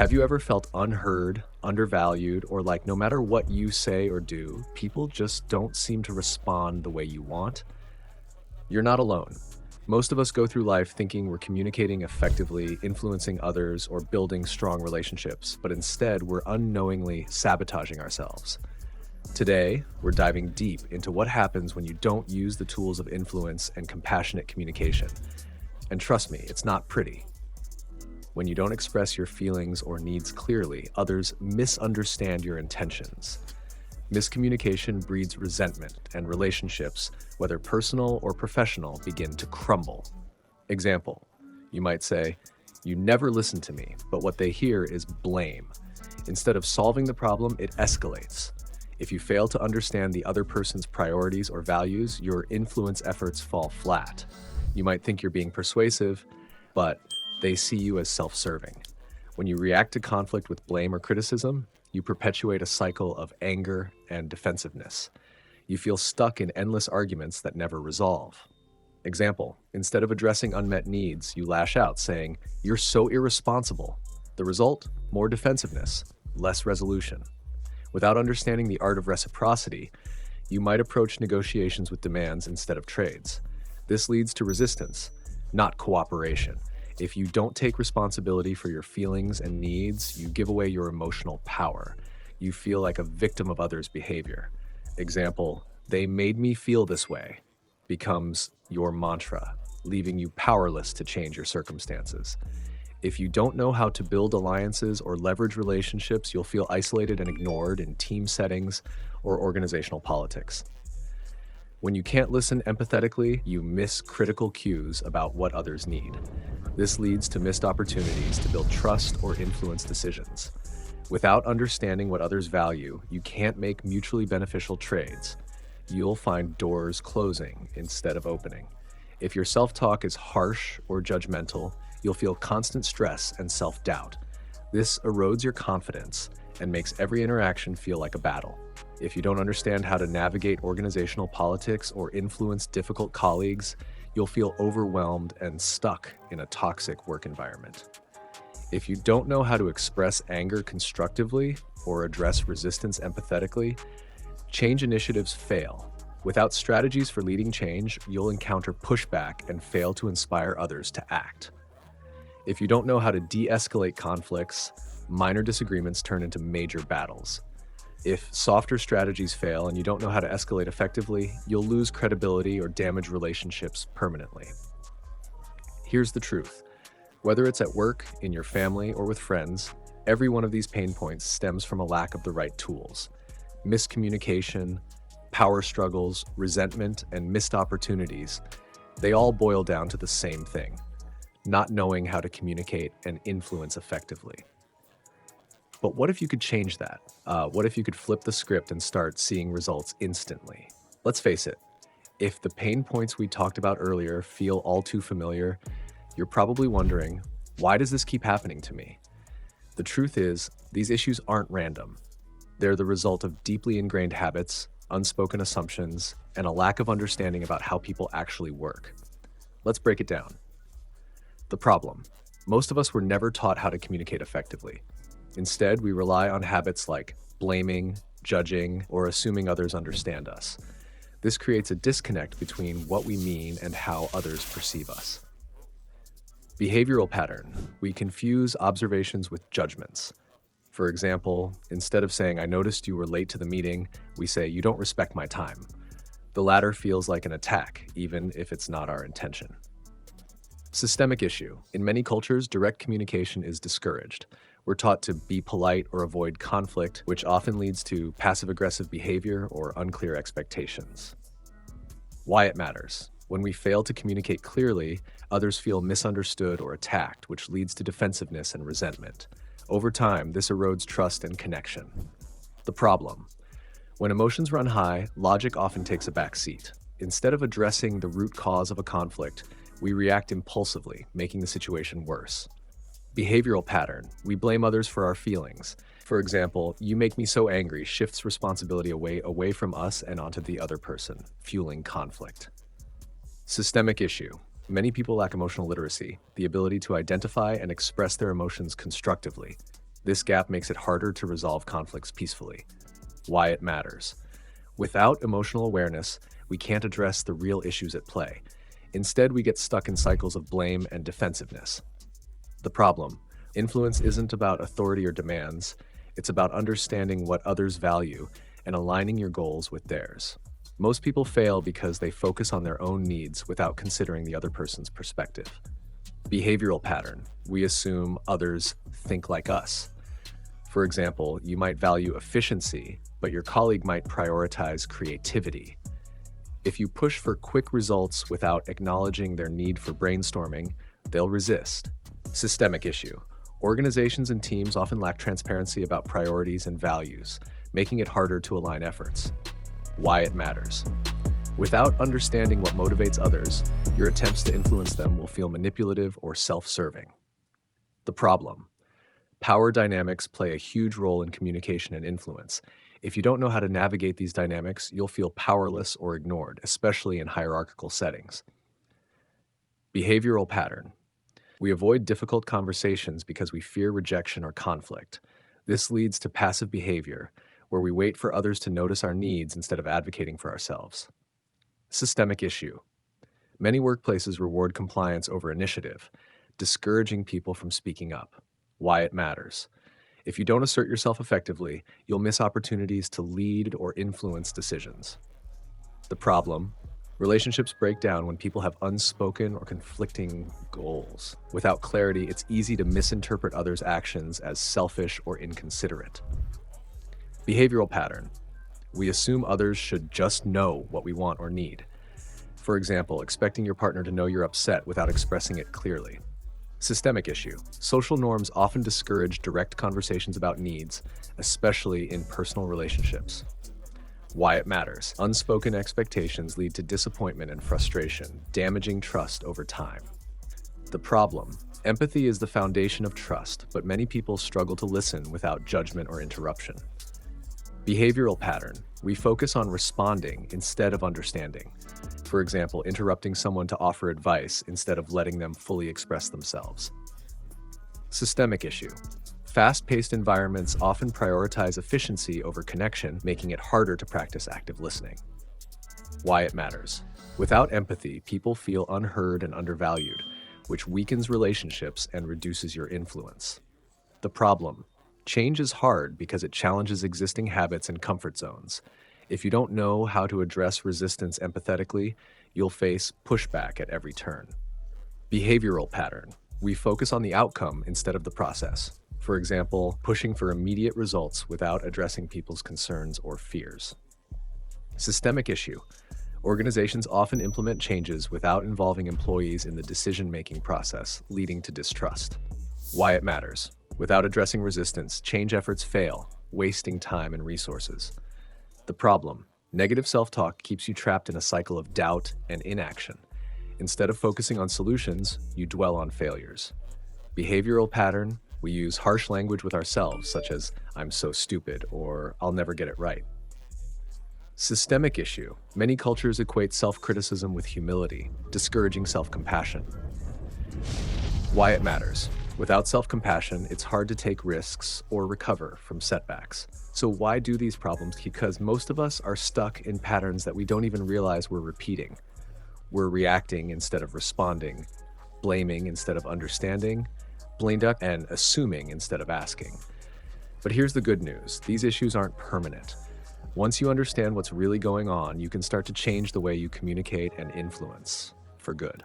Have you ever felt unheard, undervalued, or like no matter what you say or do, people just don't seem to respond the way you want? You're not alone. Most of us go through life thinking we're communicating effectively, influencing others, or building strong relationships, but instead we're unknowingly sabotaging ourselves. Today, we're diving deep into what happens when you don't use the tools of influence and compassionate communication. And trust me, it's not pretty. When you don't express your feelings or needs clearly, others misunderstand your intentions. Miscommunication breeds resentment, and relationships, whether personal or professional, begin to crumble. Example, you might say, "You never listen to me," but what they hear is blame. Instead of solving the problem, it escalates. If you fail to understand the other person's priorities or values, your influence efforts fall flat. You might think you're being persuasive, but they see you as self-serving. When you react to conflict with blame or criticism, you perpetuate a cycle of anger and defensiveness. You feel stuck in endless arguments that never resolve. Example, instead of addressing unmet needs, you lash out saying, "You're so irresponsible." The result? More defensiveness, less resolution. Without understanding the art of reciprocity, you might approach negotiations with demands instead of trades. This leads to resistance, not cooperation. If you don't take responsibility for your feelings and needs, you give away your emotional power. You feel like a victim of others' behavior. Example, "They made me feel this way," becomes your mantra, leaving you powerless to change your circumstances. If you don't know how to build alliances or leverage relationships, you'll feel isolated and ignored in team settings or organizational politics. When you can't listen empathetically, you miss critical cues about what others need. This leads to missed opportunities to build trust or influence decisions. Without understanding what others value, you can't make mutually beneficial trades. You'll find doors closing instead of opening. If your self-talk is harsh or judgmental, you'll feel constant stress and self-doubt. This erodes your confidence and makes every interaction feel like a battle. If you don't understand how to navigate organizational politics or influence difficult colleagues, you'll feel overwhelmed and stuck in a toxic work environment. If you don't know how to express anger constructively or address resistance empathetically, change initiatives fail. Without strategies for leading change, you'll encounter pushback and fail to inspire others to act. If you don't know how to de-escalate conflicts, minor disagreements turn into major battles. If softer strategies fail and you don't know how to escalate effectively, you'll lose credibility or damage relationships permanently. Here's the truth. Whether it's at work, in your family, or with friends, every one of these pain points stems from a lack of the right tools. Miscommunication, power struggles, resentment, and missed opportunities, they all boil down to the same thing: not knowing how to communicate and influence effectively. But what if you could change that? What if you could flip the script and start seeing results instantly? Let's face it, if the pain points we talked about earlier feel all too familiar, you're probably wondering, why does this keep happening to me? The truth is, these issues aren't random. They're the result of deeply ingrained habits, unspoken assumptions, and a lack of understanding about how people actually work. Let's break it down. The problem: most of us were never taught how to communicate effectively. Instead, we rely on habits like blaming, judging, or assuming others understand us. This creates a disconnect between what we mean and how others perceive us. Behavioral pattern: we confuse observations with judgments. For example, instead of saying, "I noticed you were late to the meeting," we say, "You don't respect my time." The latter feels like an attack, even if it's not our intention. Systemic issue: in many cultures, direct communication is discouraged. We're taught to be polite or avoid conflict, which often leads to passive-aggressive behavior or unclear expectations. Why it matters: when we fail to communicate clearly, others feel misunderstood or attacked, which leads to defensiveness and resentment. Over time, this erodes trust and connection. The problem: when emotions run high, logic often takes a back seat. Instead of addressing the root cause of a conflict, we react impulsively, making the situation worse. Behavioral pattern: we blame others for our feelings. For example, "You make me so angry," shifts responsibility away from us and onto the other person, fueling conflict. Systemic issue: many people lack emotional literacy, the ability to identify and express their emotions constructively. This gap makes it harder to resolve conflicts peacefully. Why it matters. Without emotional awareness, we can't address the real issues at play. Instead, we get stuck in cycles of blame and defensiveness. The problem: influence isn't about authority or demands, it's about understanding what others value and aligning your goals with theirs. Most people fail because they focus on their own needs without considering the other person's perspective. Behavioral pattern: we assume others think like us. For example, you might value efficiency, but your colleague might prioritize creativity. If you push for quick results without acknowledging their need for brainstorming, they'll resist. Systemic issue: organizations and teams often lack transparency about priorities and values, making it harder to align efforts. Why it matters. Without understanding what motivates others, your attempts to influence them will feel manipulative or self-serving. The problem: power dynamics play a huge role in communication and influence. If you don't know how to navigate these dynamics, you'll feel powerless or ignored, especially in hierarchical settings. Behavioral pattern: we avoid difficult conversations because we fear rejection or conflict. This leads to passive behavior, where we wait for others to notice our needs instead of advocating for ourselves. Systemic issue: many workplaces reward compliance over initiative, discouraging people from speaking up. Why it matters. If you don't assert yourself effectively, you'll miss opportunities to lead or influence decisions. The problem: relationships break down when people have unspoken or conflicting goals. Without clarity, it's easy to misinterpret others' actions as selfish or inconsiderate. Behavioral pattern: we assume others should just know what we want or need. For example, expecting your partner to know you're upset without expressing it clearly. Systemic issue: social norms often discourage direct conversations about needs, especially in personal relationships. Why it matters. Unspoken expectations lead to disappointment and frustration, damaging trust over time. The problem: empathy is the foundation of trust, but many people struggle to listen without judgment or interruption. Behavioral pattern: we focus on responding instead of understanding. For example, interrupting someone to offer advice instead of letting them fully express themselves. Systemic issue: fast-paced environments often prioritize efficiency over connection, making it harder to practice active listening. Why it matters. Without empathy, people feel unheard and undervalued, which weakens relationships and reduces your influence. The problem: change is hard because it challenges existing habits and comfort zones. If you don't know how to address resistance empathetically, you'll face pushback at every turn. Behavioral pattern: we focus on the outcome instead of the process. For example, pushing for immediate results without addressing people's concerns or fears. Systemic issue: organizations often implement changes without involving employees in the decision-making process, leading to distrust. Why it matters. Without addressing resistance, change efforts fail, wasting time and resources. The problem: negative self-talk keeps you trapped in a cycle of doubt and inaction. Instead of focusing on solutions, you dwell on failures. Behavioral pattern: we use harsh language with ourselves, such as "I'm so stupid" or "I'll never get it right." Systemic issue: many cultures equate self-criticism with humility, discouraging self-compassion. Why it matters. Without self-compassion, it's hard to take risks or recover from setbacks. So why do these problems? Because most of us are stuck in patterns that we don't even realize we're repeating. We're reacting instead of responding, blaming instead of understanding, blamed up and assuming instead of asking. But here's the good news: these issues aren't permanent. Once you understand what's really going on, you can start to change the way you communicate and influence for good.